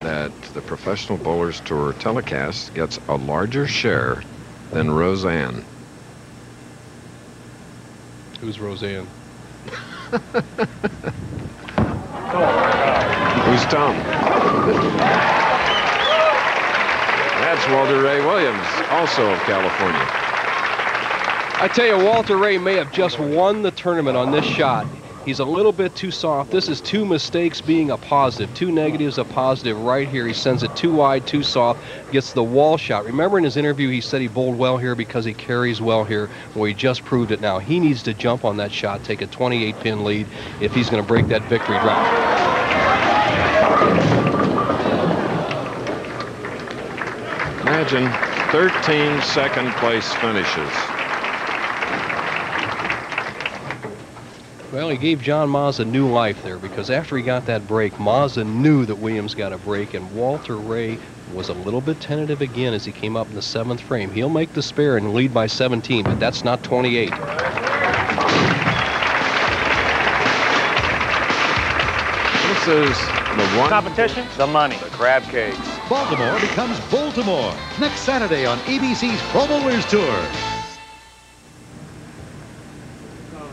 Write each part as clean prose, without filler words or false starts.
that the Professional Bowlers Tour telecast gets a larger share than Roseanne? Who's Roseanne? Who's Tom? That's Walter Ray Williams, also of California. I tell you, Walter Ray may have just won the tournament on this shot. He's a little bit too soft. This is 2 mistakes being a positive. 2 negatives, a positive right here. He sends it too wide, too soft, gets the wall shot. Remember in his interview he said he bowled well here because he carries well here. Well, he just proved it now. He needs to jump on that shot, take a 28-pin lead if he's going to break that victory drought. Imagine 13 second-place finishes. Well, he gave John Mazza new life there because after he got that break, Mazza knew that Williams got a break, and Walter Ray was a little bit tentative again as he came up in the 7th frame. He'll make the spare and lead by 17, but that's not 28. This is the one competition, the money, the crab cakes. Baltimore becomes Baltimore next Saturday on ABC's Pro Bowlers Tour.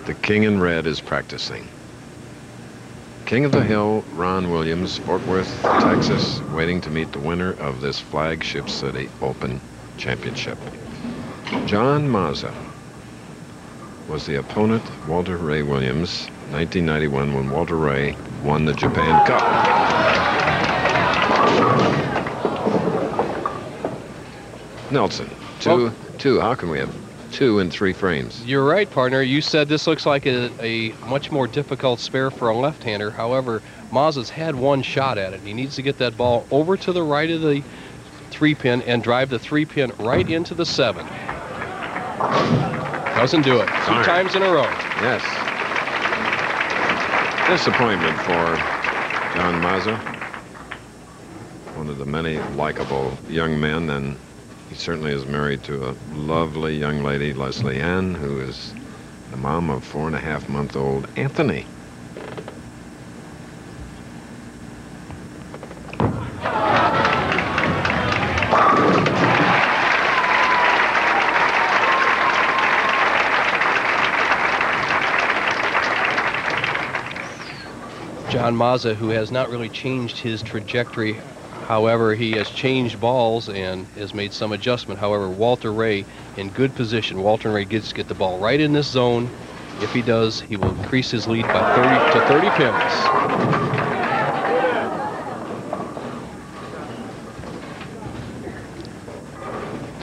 The King in Red is practicing. King of the Hill, Ron Williams, Fort Worth, Texas, waiting to meet the winner of this Flagship City Open Championship. John Mazza was the opponent, Walter Ray Williams, 1991, when Walter Ray won the Japan Cup. Nelson, two. How can we have 2 in 3 frames? You're right, partner. You said this looks like a much more difficult spare for a left-hander. However, Mazza's had 1 shot at it. He needs to get that ball over to the right of the 3-pin and drive the 3-pin right into the 7. Doesn't do it. 2 times in a row. Yes. Disappointment for John Mazza. One of the many likable young men, and he certainly is married to a lovely young lady, Leslie Ann, who is the mom of 4.5-month-old Anthony. John Mazza, who has not really changed his trajectory. However, he has changed balls and has made some adjustment. However, Walter Ray in good position. Walter Ray gets to get the ball right in this zone. If he does, he will increase his lead by 30 to 30 pins.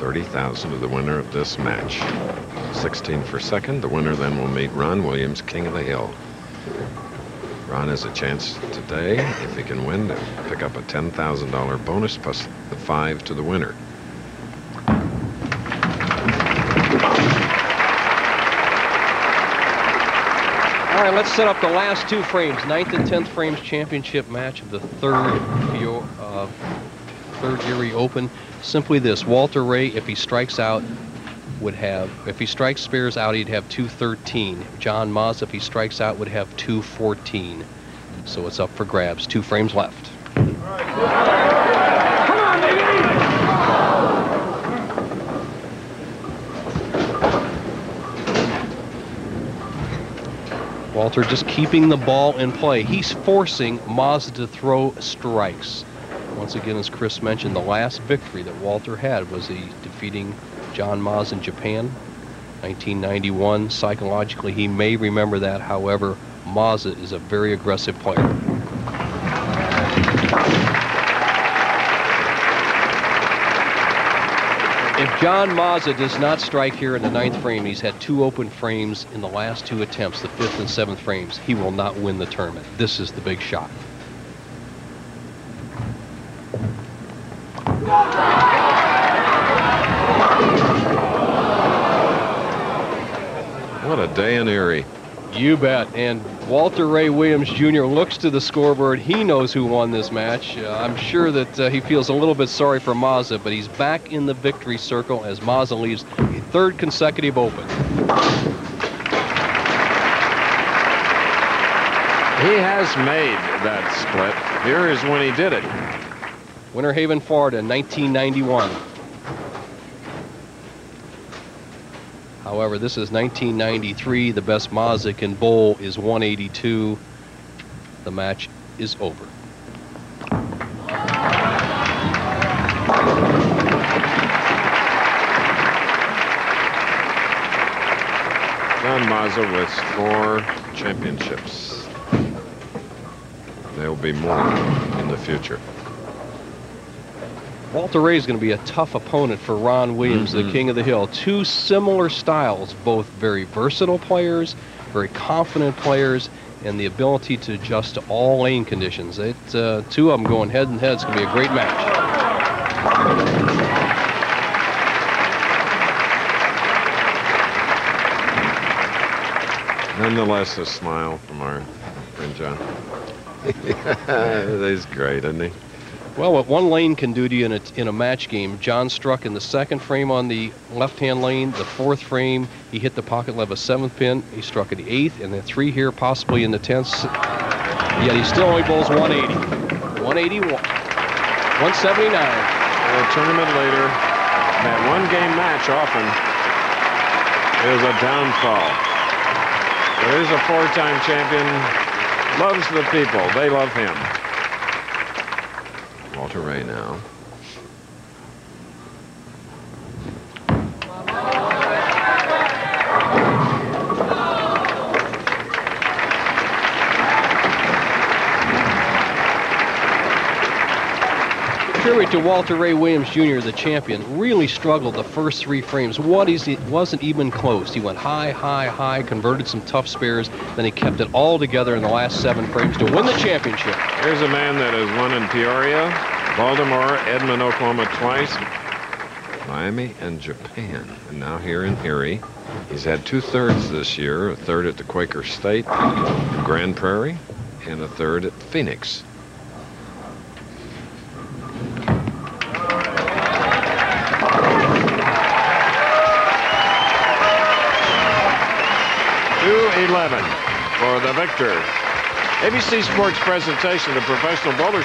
$30,000 to the winner of this match. 16 for second. The winner then will meet Ron Williams, King of the Hill. Ron has a chance today, if he can win, to pick up a $10,000 bonus plus the 5 to the winner. All right, let's set up the last 2 frames. 9th and 10th frames championship match of the third Erie Open. Simply this: Walter Ray, if he strikes out, would have, if he strikes spares out, he'd have 213. John Mazza, if he strikes out, would have 214. So it's up for grabs. 2 frames left. Come on, baby! Walter just keeping the ball in play. He's forcing Mazza to throw strikes. Once again, as Chris mentioned, the last victory that Walter had was defeating John Mazza in Japan, 1991. Psychologically, he may remember that. However, Mazza is a very aggressive player. If John Mazza does not strike here in the 9th frame, he's had 2 open frames in the last 2 attempts, the 5th and 7th frames. He will not win the tournament. This is the big shot. What a day in Erie. You bet. And Walter Ray Williams Jr. looks to the scoreboard. He knows who won this match. I'm sure that he feels a little bit sorry for Mazza, but he's back in the victory circle as Mazza leaves a 3rd consecutive Open. He has made that split. Here is when he did it. Winter Haven, Florida, 1991. However, this is 1993. The best Mazza can bowl is 182. The match is over. John Mazza with 4 championships. There will be more in the future. Walter Ray is going to be a tough opponent for Ron Williams, the King of the Hill. 2 similar styles, both very versatile players, very confident players, and the ability to adjust to all lane conditions. 2 of them going head and head. It's going to be a great match. Nonetheless, a smile from our friend John. He's great, isn't he? Well, what one lane can do to you in a match game, John struck in the 2nd frame on the left-hand lane. The 4th frame, he hit the pocket left a 7th pin. He struck at the 8th, and then 3 here, possibly in the 10th. Yet he still only bowls 180. 181. 179. A tournament later, that one-game match often is a downfall. There is a 4-time champion, loves the people. They love him. Walter Ray now. Tribute to Walter Ray Williams Jr., the champion, really struggled the first 3 frames. It wasn't even close. He went high, high, high, converted some tough spares, then he kept it all together in the last 7 frames to win the championship. Here's a man that has won in Peoria, Baltimore, Edmond, Oklahoma twice, Miami, and Japan, and now here in Erie. He's had 2 thirds this year, a third at the Quaker State, Grand Prairie, and a third at Phoenix. .211 for the victor. ABC Sports presentation of Professional Bowlers.